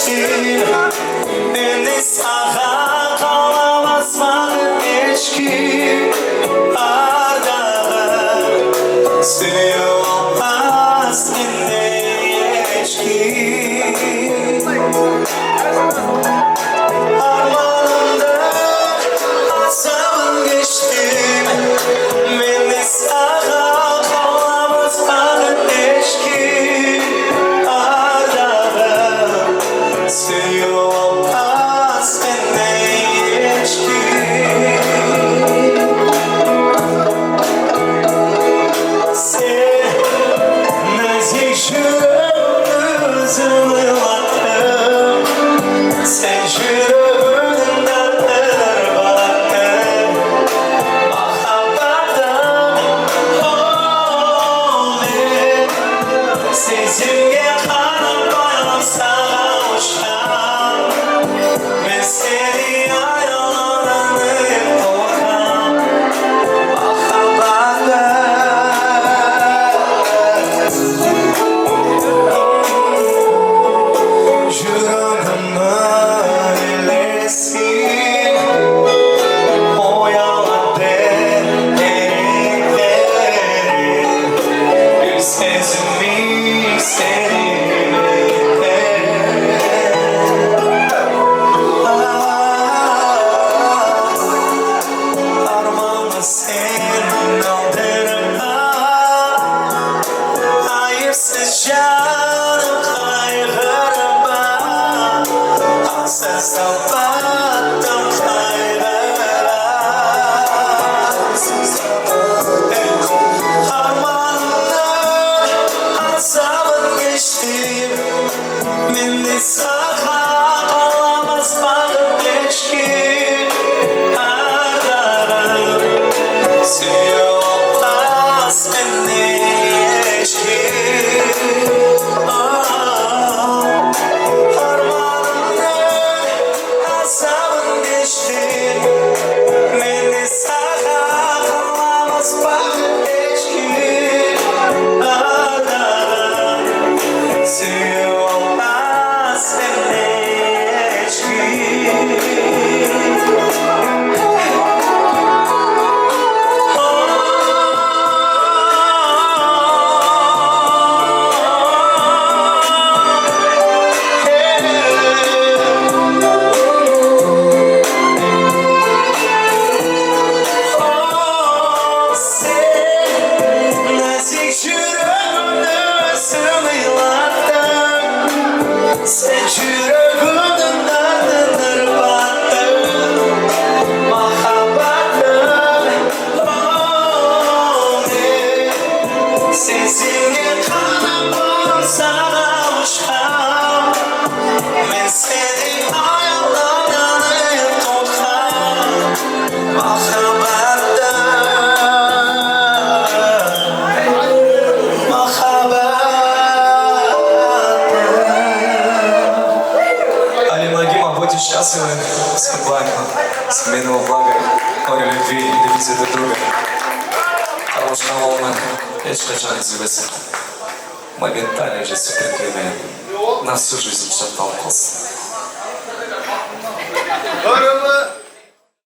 geçtim. Beni sağa kalamazmadı hiç kim. Ardağım suyu olmaz dinle hiç kim. Armanımda asabım geçtim. Beni sağa kalamazmadı hiç kim. Ardağım suyu olmaz dinle hiç kim. Nazik yüzümü baktım, sen yüzünden baktım. Mahabbatim oldu, sezimge kanıp bayılsam uçsam. Ben seni ayağlanıp korkam. Mahabbatim yüreğime eylesin, oyalan dertleri. Bir sezimi seninle. Armağanı senin aldırma, hayırsız canım kaygırma. Ansız sabahtım kaygıra. Armağanımda asabım geçtim. Beni sağa kalamazmadım hiç kim. Ardağım suyu olmaz beni hiç kim. Armağanımda asabım geçtim. Beni sağa kalamazmadım hiç kim. Ardağım suyu olmaz beni hiç kim. Nazik yüreğimde sığmıylattın, sen yüreğimden derdindir battın. Mahabbatim oldu, sezinle kanıp sana uçsam. Ben seni ayağlarına tutsam. Mahabbatim, Алимагима, будьте счастливы, скорбанько, семейного блага, горе любви, любите друг друга. Хорошего волна, вечно известен. Моментально же сопротивление. На всю жизнь шатал кос.